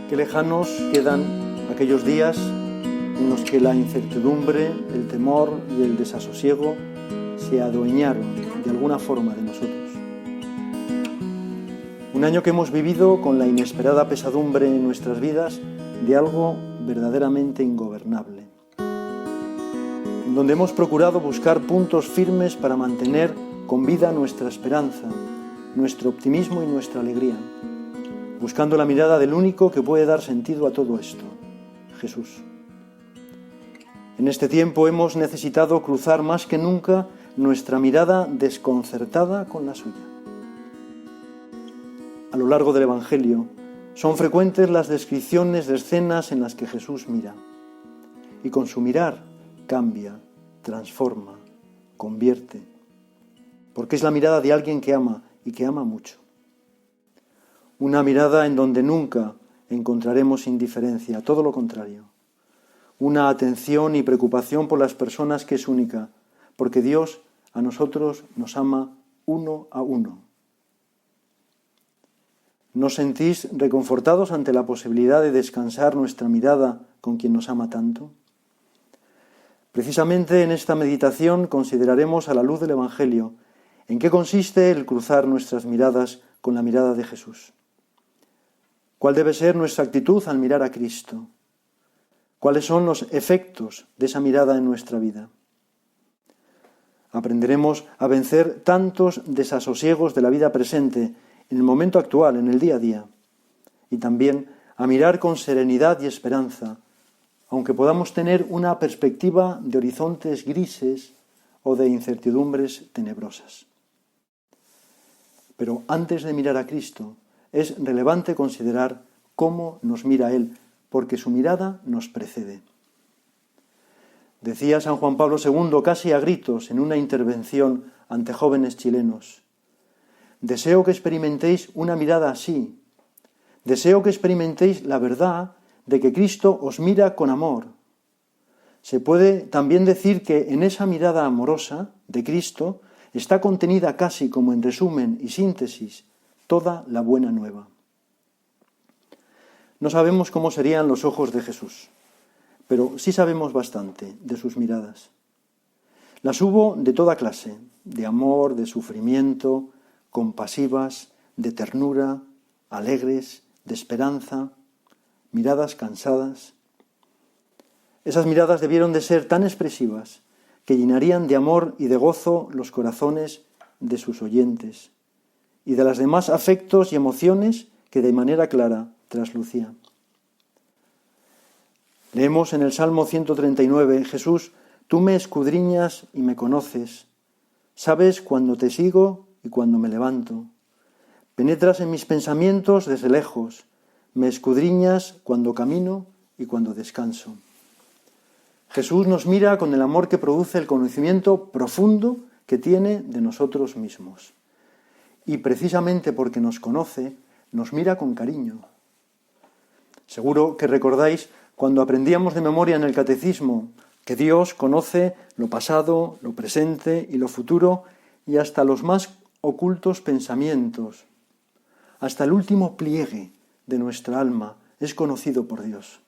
Qué lejanos quedan aquellos días en los que la incertidumbre, el temor y el desasosiego se adueñaron de alguna forma de nosotros. Un año que hemos vivido con la inesperada pesadumbre en nuestras vidas de algo verdaderamente ingobernable, en donde hemos procurado buscar puntos firmes para mantener con vida nuestra esperanza, nuestro optimismo y nuestra alegría, buscando la mirada del único que puede dar sentido a todo esto, Jesús. En este tiempo hemos necesitado cruzar más que nunca nuestra mirada desconcertada con la suya. A lo largo del Evangelio son frecuentes las descripciones de escenas en las que Jesús mira, y con su mirar cambia, transforma, convierte, porque es la mirada de alguien que ama y que ama mucho. Una mirada en donde nunca encontraremos indiferencia, todo lo contrario. Una atención y preocupación por las personas que es única, porque Dios a nosotros nos ama uno a uno. ¿No sentís reconfortados ante la posibilidad de descansar nuestra mirada con quien nos ama tanto? Precisamente en esta meditación consideraremos a la luz del Evangelio en qué consiste el cruzar nuestras miradas con la mirada de Jesús. ¿Cuál debe ser nuestra actitud al mirar a Cristo? ¿Cuáles son los efectos de esa mirada en nuestra vida? Aprenderemos a vencer tantos desasosiegos de la vida presente, en el momento actual, en el día a día, y también a mirar con serenidad y esperanza, aunque podamos tener una perspectiva de horizontes grises o de incertidumbres tenebrosas. Pero antes de mirar a Cristo, es relevante considerar cómo nos mira Él, porque su mirada nos precede. Decía San Juan Pablo II casi a gritos en una intervención ante jóvenes chilenos: deseo que experimentéis una mirada así, deseo que experimentéis la verdad de que Cristo os mira con amor. Se puede también decir que en esa mirada amorosa de Cristo está contenida casi como en resumen y síntesis toda la buena nueva. No sabemos cómo serían los ojos de Jesús, pero sí sabemos bastante de sus miradas. Las hubo de toda clase, de amor, de sufrimiento, compasivas, de ternura, alegres, de esperanza, miradas cansadas. Esas miradas debieron de ser tan expresivas que llenarían de amor y de gozo los corazones de sus oyentes y de las demás afectos y emociones que de manera clara traslucía. Leemos en el Salmo 139, Jesús, tú me escudriñas y me conoces, sabes cuándo te sigo y cuándo me levanto. Penetras en mis pensamientos desde lejos, me escudriñas cuando camino y cuando descanso. Jesús nos mira con el amor que produce el conocimiento profundo que tiene de nosotros mismos. Y precisamente porque nos conoce, nos mira con cariño. Seguro que recordáis cuando aprendíamos de memoria en el catecismo que Dios conoce lo pasado, lo presente y lo futuro y hasta los más ocultos pensamientos. Hasta el último pliegue de nuestra alma es conocido por Dios.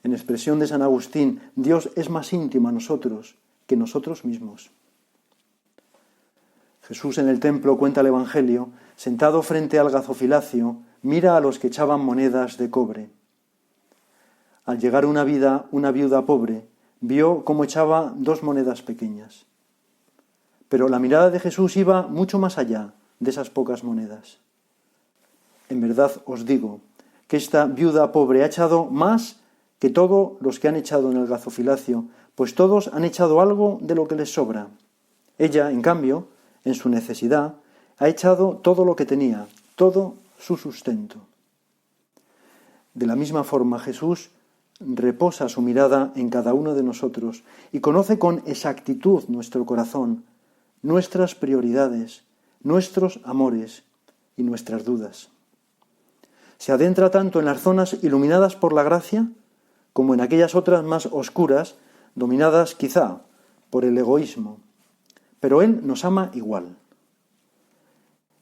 En expresión de San Agustín, Dios es más íntimo a nosotros que nosotros mismos. Jesús en el templo, cuenta el Evangelio, sentado frente al gazofilacio, mira a los que echaban monedas de cobre. Al llegar una viuda pobre, vio cómo echaba 2 monedas pequeñas. Pero la mirada de Jesús iba mucho más allá de esas pocas monedas. En verdad os digo que esta viuda pobre ha echado más que todos los que han echado en el gazofilacio, pues todos han echado algo de lo que les sobra. Ella, en cambio, en su necesidad, ha echado todo lo que tenía, todo su sustento. De la misma forma, Jesús reposa su mirada en cada uno de nosotros y conoce con exactitud nuestro corazón, nuestras prioridades, nuestros amores y nuestras dudas. Se adentra tanto en las zonas iluminadas por la gracia como en aquellas otras más oscuras, dominadas quizá por el egoísmo. Pero Él nos ama igual.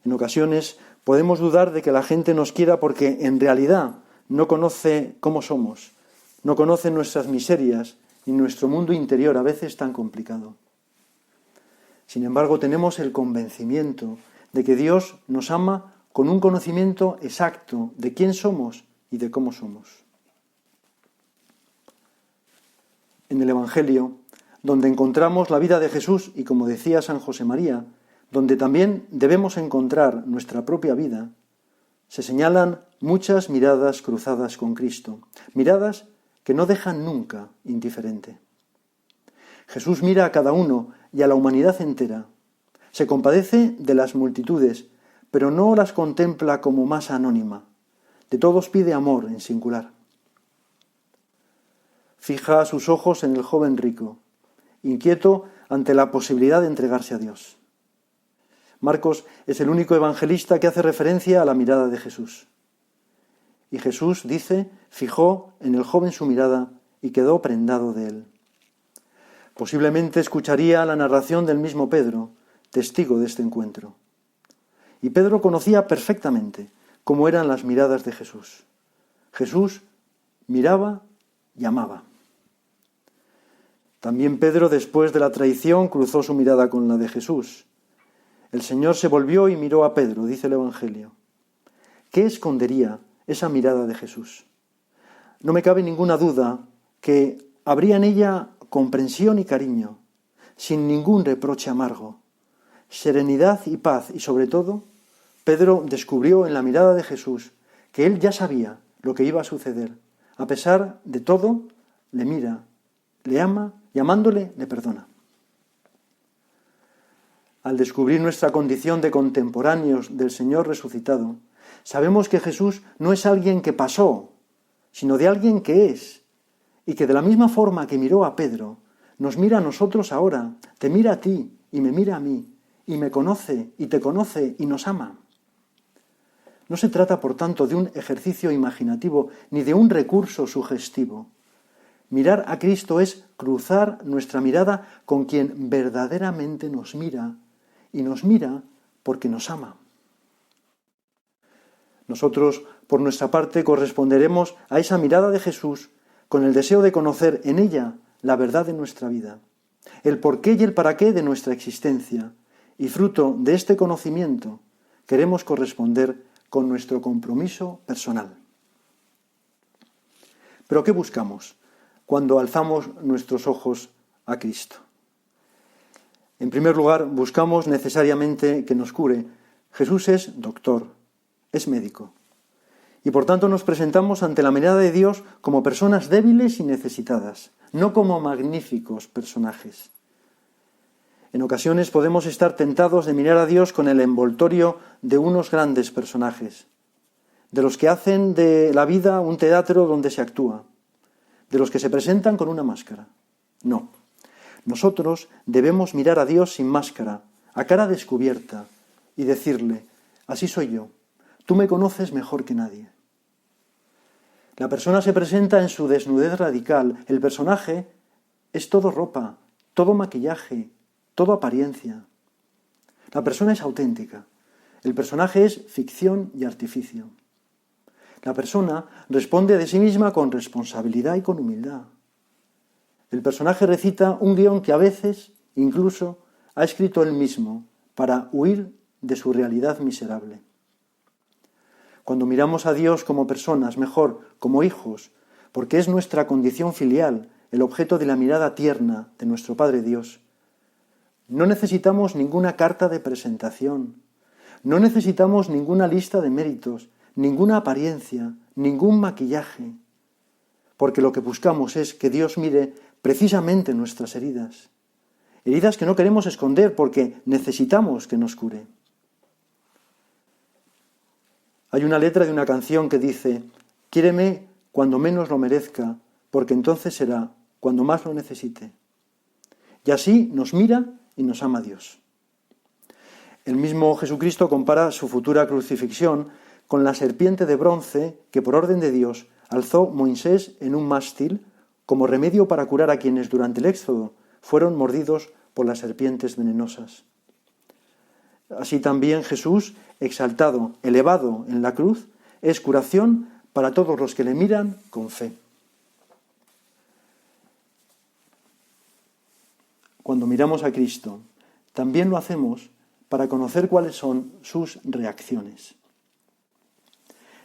En ocasiones podemos dudar de que la gente nos quiera porque en realidad no conoce cómo somos, no conoce nuestras miserias ni nuestro mundo interior, a veces tan complicado. Sin embargo, tenemos el convencimiento de que Dios nos ama con un conocimiento exacto de quién somos y de cómo somos. En el Evangelio, donde encontramos la vida de Jesús y, como decía San José María, donde también debemos encontrar nuestra propia vida, se señalan muchas miradas cruzadas con Cristo, miradas que no dejan nunca indiferente. Jesús mira a cada uno y a la humanidad entera. Se compadece de las multitudes, pero no las contempla como masa anónima. De todos pide amor en singular. Fija sus ojos en el joven rico, inquieto ante la posibilidad de entregarse a Dios. Marcos es el único evangelista que hace referencia a la mirada de Jesús. Y Jesús, dice, fijó en el joven su mirada y quedó prendado de él. Posiblemente escucharía la narración del mismo Pedro, testigo de este encuentro. Y Pedro conocía perfectamente cómo eran las miradas de Jesús. Jesús miraba y amaba. También Pedro, después de la traición, cruzó su mirada con la de Jesús. El Señor se volvió y miró a Pedro, dice el Evangelio. ¿Qué escondería esa mirada de Jesús? No me cabe ninguna duda que habría en ella comprensión y cariño, sin ningún reproche amargo, serenidad y paz, y sobre todo, Pedro descubrió en la mirada de Jesús que él ya sabía lo que iba a suceder. A pesar de todo, le mira, le ama y amándole le perdona. Al descubrir nuestra condición de contemporáneos del Señor resucitado, sabemos que Jesús no es alguien que pasó, sino de alguien que es, y que de la misma forma que miró a Pedro, nos mira a nosotros ahora, te mira a ti y me mira a mí, y me conoce y te conoce y nos ama. No se trata, por tanto, de un ejercicio imaginativo ni de un recurso sugestivo. Mirar a Cristo es cruzar nuestra mirada con quien verdaderamente nos mira, y nos mira porque nos ama. Nosotros, por nuestra parte, corresponderemos a esa mirada de Jesús con el deseo de conocer en ella la verdad de nuestra vida, el porqué y el para qué de nuestra existencia, y fruto de este conocimiento queremos corresponder con nuestro compromiso personal. ¿Pero qué buscamos cuando alzamos nuestros ojos a Cristo? En primer lugar, buscamos necesariamente que nos cure. Jesús es doctor, es médico. Y por tanto nos presentamos ante la mirada de Dios como personas débiles y necesitadas, no como magníficos personajes. En ocasiones podemos estar tentados de mirar a Dios con el envoltorio de unos grandes personajes, de los que hacen de la vida un teatro donde se actúa, de los que se presentan con una máscara. No, nosotros debemos mirar a Dios sin máscara, a cara descubierta, y decirle, así soy yo, tú me conoces mejor que nadie. La persona se presenta en su desnudez radical, el personaje es todo ropa, todo maquillaje, todo apariencia. La persona es auténtica, el personaje es ficción y artificio. La persona responde de sí misma con responsabilidad y con humildad. El personaje recita un guión que a veces, incluso, ha escrito él mismo para huir de su realidad miserable. Cuando miramos a Dios como personas, mejor, como hijos, porque es nuestra condición filial, el objeto de la mirada tierna de nuestro Padre Dios, no necesitamos ninguna carta de presentación, no necesitamos ninguna lista de méritos, ninguna apariencia, ningún maquillaje, porque lo que buscamos es que Dios mire precisamente nuestras heridas, heridas que no queremos esconder porque necesitamos que nos cure. Hay una letra de una canción que dice, quiéreme cuando menos lo merezca, porque entonces será cuando más lo necesite. Y así nos mira y nos ama Dios. El mismo Jesucristo compara su futura crucifixión con la serpiente de bronce que por orden de Dios alzó Moisés en un mástil como remedio para curar a quienes durante el Éxodo fueron mordidos por las serpientes venenosas. Así también Jesús, exaltado, elevado en la cruz, es curación para todos los que le miran con fe. Cuando miramos a Cristo, también lo hacemos para conocer cuáles son sus reacciones.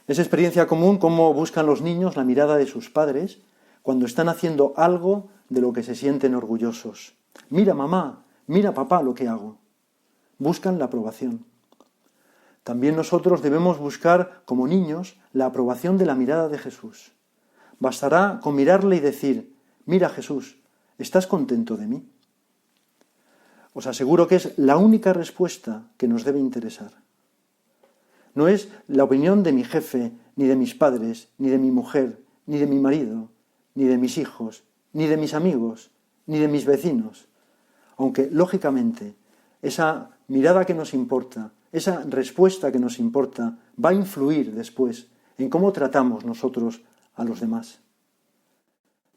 Es experiencia común cómo buscan los niños la mirada de sus padres cuando están haciendo algo de lo que se sienten orgullosos. Mira mamá, mira papá lo que hago. Buscan la aprobación. También nosotros debemos buscar, como niños, la aprobación de la mirada de Jesús. Bastará con mirarle y decir, mira Jesús, ¿estás contento de mí? Os aseguro que es la única respuesta que nos debe interesar. No es la opinión de mi jefe, ni de mis padres, ni de mi mujer, ni de mi marido, ni de mis hijos, ni de mis amigos, ni de mis vecinos. Aunque, lógicamente, esa mirada que nos importa, esa respuesta que nos importa, va a influir después en cómo tratamos nosotros a los demás.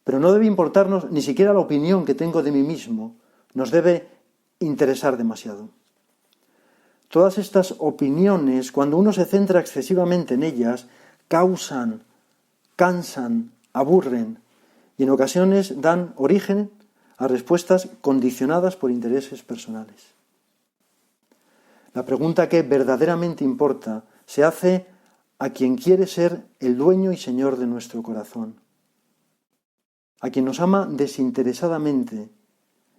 Pero no debe importarnos ni siquiera la opinión que tengo de mí mismo, nos debe interesar demasiado. Todas estas opiniones, cuando uno se centra excesivamente en ellas, causan, cansan, aburren y en ocasiones dan origen a respuestas condicionadas por intereses personales. La pregunta que verdaderamente importa se hace a quien quiere ser el dueño y señor de nuestro corazón, a quien nos ama desinteresadamente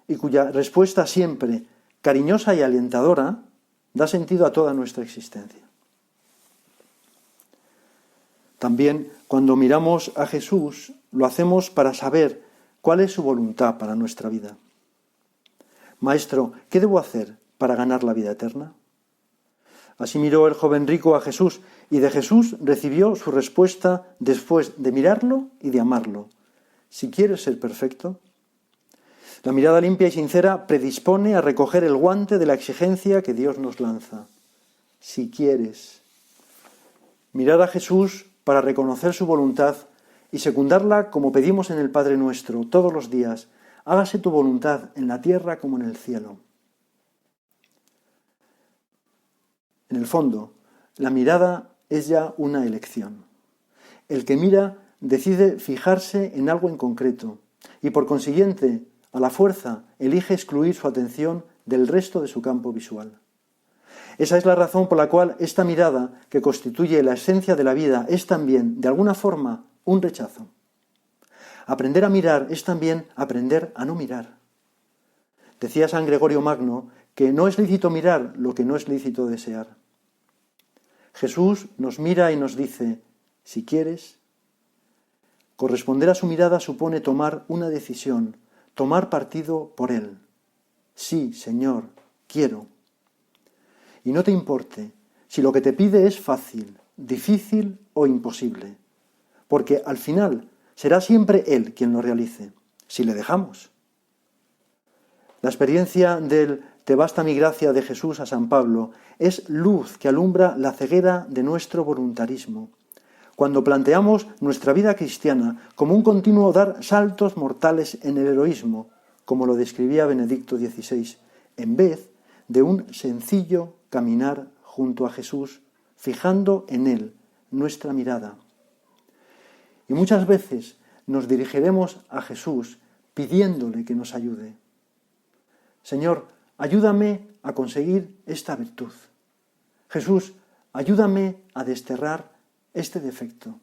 y cuya respuesta siempre cariñosa y alentadora da sentido a toda nuestra existencia. También cuando miramos a Jesús lo hacemos para saber cuál es su voluntad para nuestra vida. Maestro, ¿qué debo hacer para ganar la vida eterna? Así miró el joven rico a Jesús y de Jesús recibió su respuesta después de mirarlo y de amarlo. Si quieres ser perfecto. La mirada limpia y sincera predispone a recoger el guante de la exigencia que Dios nos lanza. Si quieres. Mirar a Jesús para reconocer su voluntad y secundarla como pedimos en el Padre Nuestro todos los días. Hágase tu voluntad en la tierra como en el cielo. En el fondo, la mirada es ya una elección. El que mira decide fijarse en algo en concreto y por consiguiente, a la fuerza, elige excluir su atención del resto de su campo visual. Esa es la razón por la cual esta mirada, que constituye la esencia de la vida, es también, de alguna forma, un rechazo. Aprender a mirar es también aprender a no mirar. Decía San Gregorio Magno que no es lícito mirar lo que no es lícito desear. Jesús nos mira y nos dice, si quieres. Corresponder a su mirada supone tomar una decisión, tomar partido por Él. Sí, Señor, quiero. Y no te importe si lo que te pide es fácil, difícil o imposible, porque al final será siempre Él quien lo realice, si le dejamos. La experiencia del Te basta mi gracia de Jesús a San Pablo es luz que alumbra la ceguera de nuestro voluntarismo. Cuando planteamos nuestra vida cristiana como un continuo dar saltos mortales en el heroísmo, como lo describía Benedicto XVI, en vez de un sencillo caminar junto a Jesús, fijando en Él nuestra mirada. Y muchas veces nos dirigiremos a Jesús pidiéndole que nos ayude. Señor, ayúdame a conseguir esta virtud. Jesús, ayúdame a desterrar este defecto.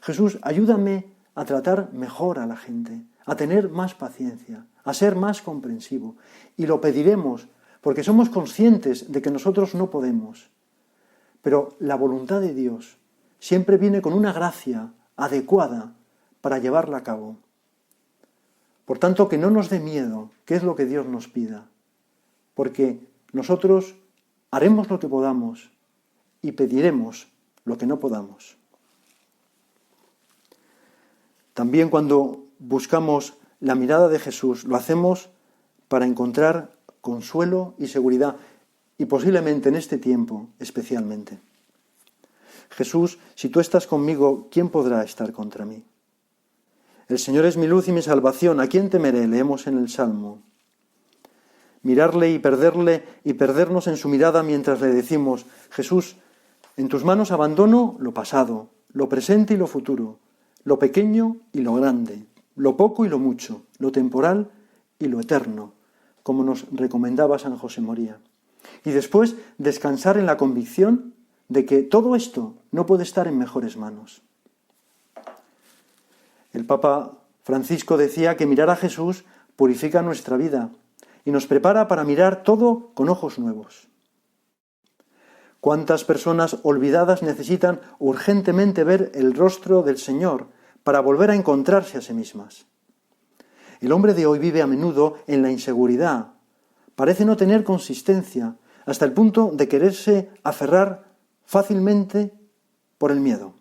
Jesús, ayúdame a tratar mejor a la gente, a tener más paciencia, a ser más comprensivo. Y lo pediremos porque somos conscientes de que nosotros no podemos. Pero la voluntad de Dios siempre viene con una gracia adecuada para llevarla a cabo. Por tanto, que no nos dé miedo qué es lo que Dios nos pida, porque nosotros haremos lo que podamos y pediremos lo que no podamos. También cuando buscamos la mirada de Jesús, lo hacemos para encontrar consuelo y seguridad, y posiblemente en este tiempo especialmente. Jesús, si tú estás conmigo, ¿quién podrá estar contra mí? El Señor es mi luz y mi salvación, ¿a quién temeré? Leemos en el Salmo. Mirarle y perdernos en su mirada mientras le decimos, Jesús, en tus manos abandono lo pasado, lo presente y lo futuro, lo pequeño y lo grande, lo poco y lo mucho, lo temporal y lo eterno, como nos recomendaba San José María. Y después descansar en la convicción de que todo esto no puede estar en mejores manos. El Papa Francisco decía que mirar a Jesús purifica nuestra vida y nos prepara para mirar todo con ojos nuevos. ¿Cuántas personas olvidadas necesitan urgentemente ver el rostro del Señor para volver a encontrarse a sí mismas? El hombre de hoy vive a menudo en la inseguridad, parece no tener consistencia, hasta el punto de quererse aferrar fácilmente por el miedo.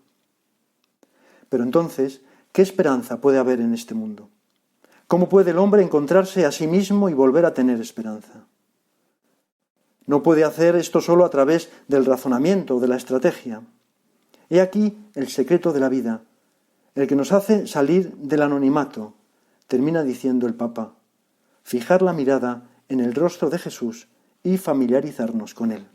Pero entonces, ¿qué esperanza puede haber en este mundo? ¿Cómo puede el hombre encontrarse a sí mismo y volver a tener esperanza? No puede hacer esto solo a través del razonamiento o de la estrategia. He aquí el secreto de la vida, el que nos hace salir del anonimato, termina diciendo el Papa, fijar la mirada en el rostro de Jesús y familiarizarnos con él.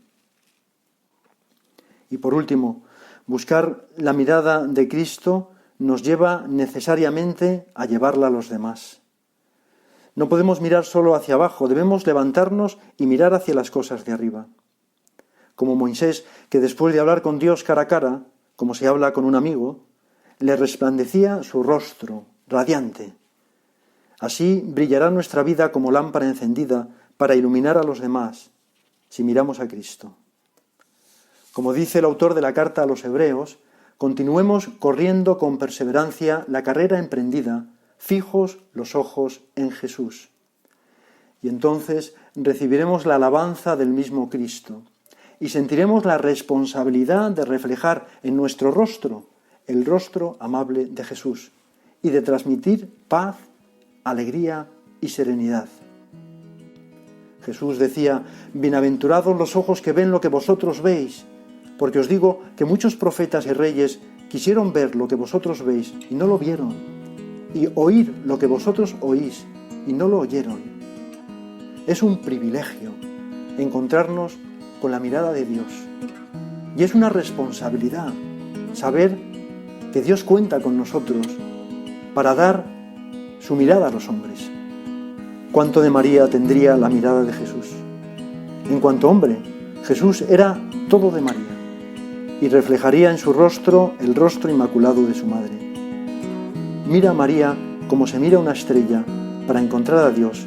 Y por último, buscar la mirada de Cristo nos lleva necesariamente a llevarla a los demás. No podemos mirar solo hacia abajo, debemos levantarnos y mirar hacia las cosas de arriba. Como Moisés, que después de hablar con Dios cara a cara, como se habla con un amigo, le resplandecía su rostro, radiante. Así brillará nuestra vida como lámpara encendida para iluminar a los demás, si miramos a Cristo. Como dice el autor de la carta a los Hebreos, continuemos corriendo con perseverancia la carrera emprendida, fijos los ojos en Jesús. Y entonces recibiremos la alabanza del mismo Cristo y sentiremos la responsabilidad de reflejar en nuestro rostro el rostro amable de Jesús y de transmitir paz, alegría y serenidad. Jesús decía, bienaventurados los ojos que ven lo que vosotros veis, porque os digo que muchos profetas y reyes quisieron ver lo que vosotros veis y no lo vieron, y oír lo que vosotros oís y no lo oyeron. Es un privilegio encontrarnos con la mirada de Dios. Y es una responsabilidad saber que Dios cuenta con nosotros para dar su mirada a los hombres. ¿Cuánto de María tendría la mirada de Jesús? En cuanto hombre, Jesús era todo de María y reflejaría en su rostro el rostro inmaculado de su madre. Mira a María como se mira una estrella para encontrar a Dios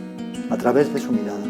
a través de su mirada.